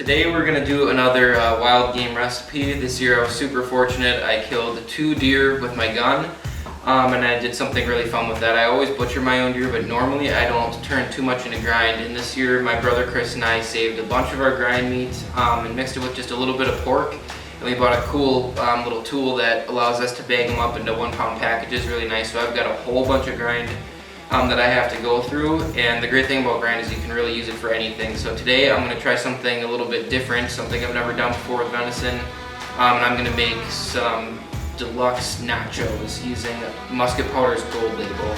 Today we're going to do another wild game recipe. This year I was super fortunate. I killed 2 deer with my gun, and I did something really fun with that. I always butcher my own deer, but normally I don't turn too much into grind. And this year my brother Chris and I saved a bunch of our grind meat and mixed it with just a little bit of pork. And we bought a cool little tool that allows us to bag them up into 1-pound packages, really nice. So I've got a whole bunch of grind that I have to go through, and the great thing about grind is you can really use it for anything. So today I'm going to try something a little bit different, something I've never done before with venison, and I'm going to make some deluxe nachos using Musket Powder's Gold Label.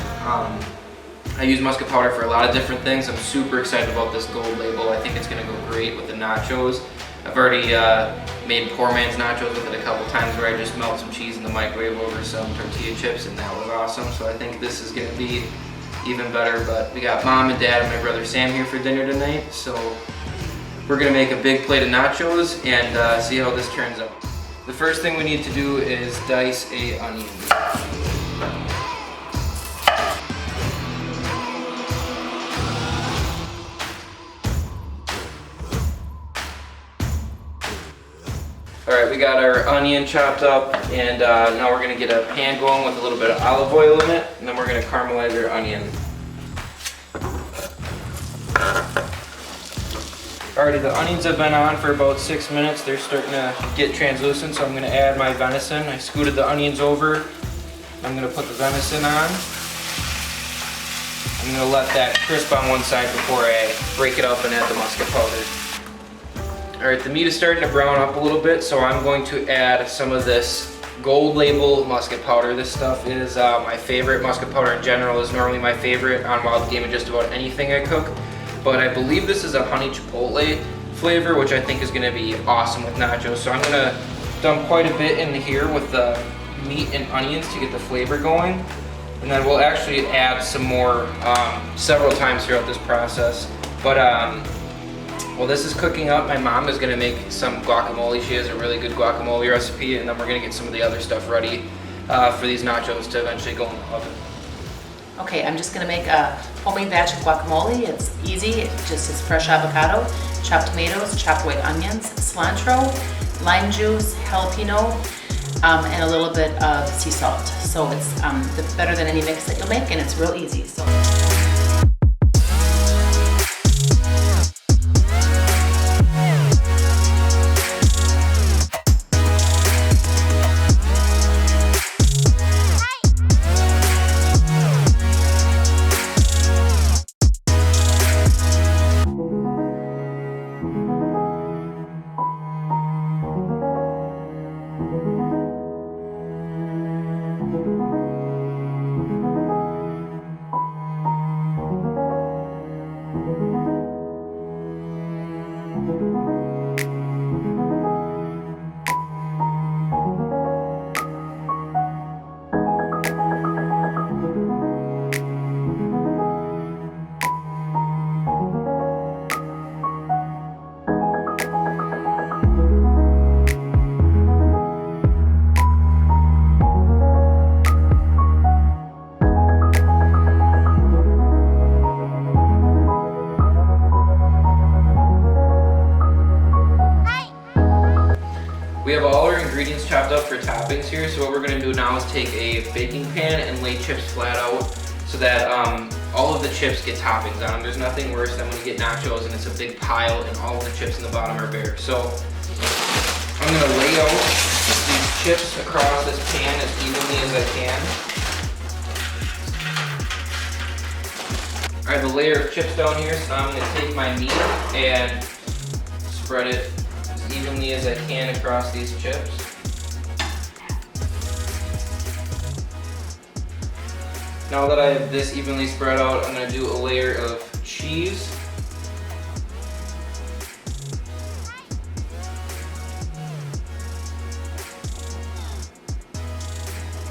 I use Musket Powder for a lot of different things. I'm super excited about this Gold Label. I think it's going to go great with the nachos. I've already made poor man's nachos with it a couple times where I just melt some cheese in the microwave over some tortilla chips, and that was awesome. So I think this is going to be even better. But we got Mom and Dad and my brother Sam here for dinner tonight, so we're gonna make a big plate of nachos and see how this turns out. The first thing we need to do is dice a onion. Alright, we got our onion chopped up, and now we're going to get a pan going with a little bit of olive oil in it, and then we're going to caramelize our onion. Alrighty, the onions have been on for about 6 minutes. They're starting to get translucent, so I'm going to add my venison. I scooted the onions over. I'm going to put the venison on. I'm going to let that crisp on one side before I break it up and add the musket powder. Alright, the meat is starting to brown up a little bit, so I'm going to add some of this Gold Label musket powder. This stuff is my favorite. Musket powder in general is normally my favorite on wild game and just about anything I cook. But I believe this is a honey chipotle flavor, which I think is going to be awesome with nachos. So I'm going to dump quite a bit in here with the meat and onions to get the flavor going. And then we'll actually add some more several times throughout this process. But while this is cooking up, my mom is going to make some guacamole. She has a really good guacamole recipe, and then we're going to get some of the other stuff ready for these nachos to eventually go in the oven. Okay, I'm just going to make a homemade batch of guacamole. It's easy. It just is fresh avocado, chopped tomatoes, chopped white onions, cilantro, lime juice, jalapeno, and a little bit of sea salt. So it's better than any mix that you'll make, and it's real easy. So. We have all our ingredients chopped up for toppings here, so what we're going to do now is take a baking pan and lay chips flat out so that all of the chips get toppings on them. There's nothing worse than when you get nachos and it's a big pile and all of the chips in the bottom are bare. So I'm going to lay out these chips across this pan as evenly as I can. I have a layer of chips down here, so now I'm going to take my meat and spread it as evenly as I can across these chips. Now that I have this evenly spread out, I'm going to do a layer of cheese.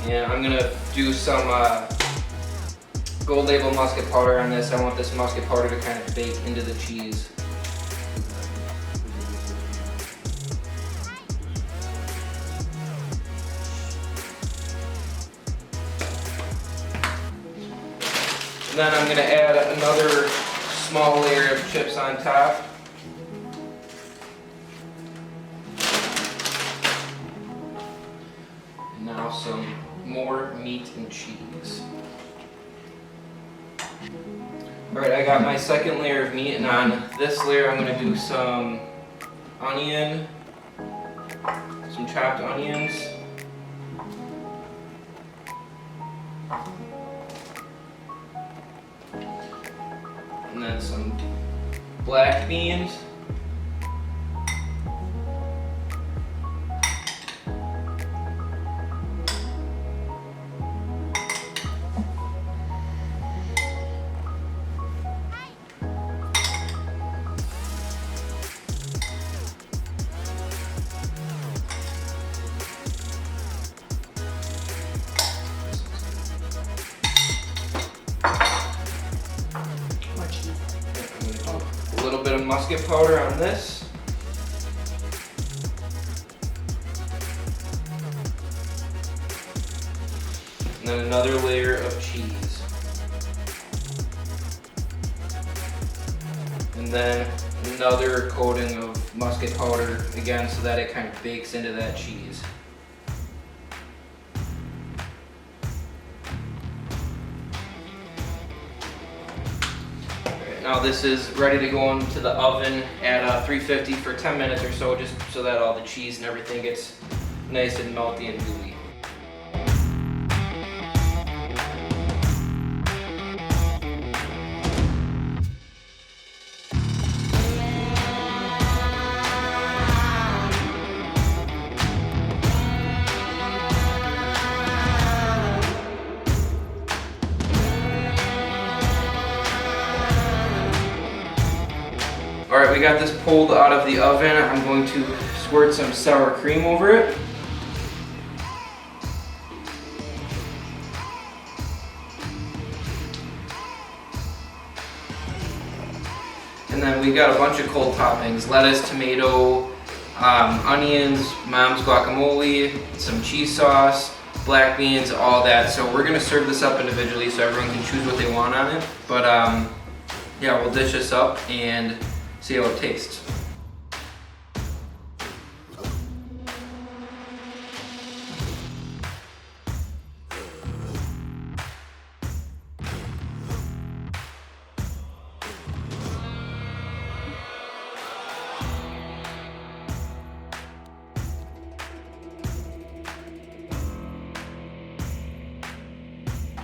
And I'm going to do some Gold Label musket powder on this. I want this musket powder to kind of bake into the cheese. Then I'm going to add another small layer of chips on top. meat and cheese. Alright, I got my second layer of meat, and on this layer I'm going to do some onion, some chopped onions. And then some black beans. A little bit of musket powder on this. And then another layer of cheese. And then another coating of musket powder again so that it kind of bakes into that cheese. Now this is ready to go into the oven at 350 for 10 minutes or so, just so that all the cheese and everything gets nice and melty and gooey. Alright, we got this pulled out of the oven. I'm going to squirt some sour cream over it. And then we got a bunch of cold toppings: lettuce, tomato, onions, mom's guacamole, some cheese sauce, black beans, all that. So we're gonna serve this up individually so everyone can choose what they want on it. But yeah, we'll dish this up and see how it tastes.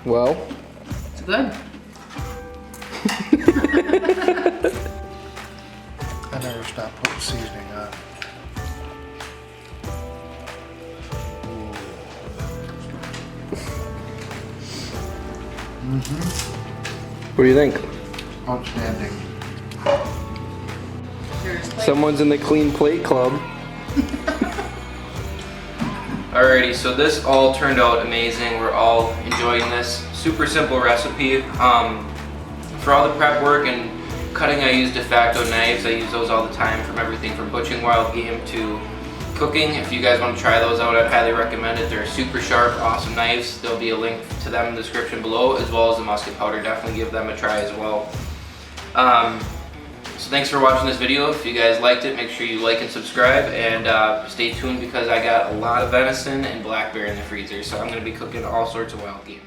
Well, It's good. I never stop putting seasoning on. what do you think? Outstanding. Someone's in the clean plate club. Alrighty, so this all turned out amazing. We're all enjoying this. Super simple recipe. For all the prep work and cutting, I use de facto knives. I use those all the time, from everything from butchering wild game to cooking. If you guys want to try those out, I'd highly recommend it. They're super sharp, awesome knives. There'll be a link to them in the description below, as well as the musket powder. Definitely give them a try as well. So thanks for watching this video. If you guys liked it, make sure you like and subscribe, and stay tuned because I got a lot of venison and black bear in the freezer, so I'm going to be cooking all sorts of wild game.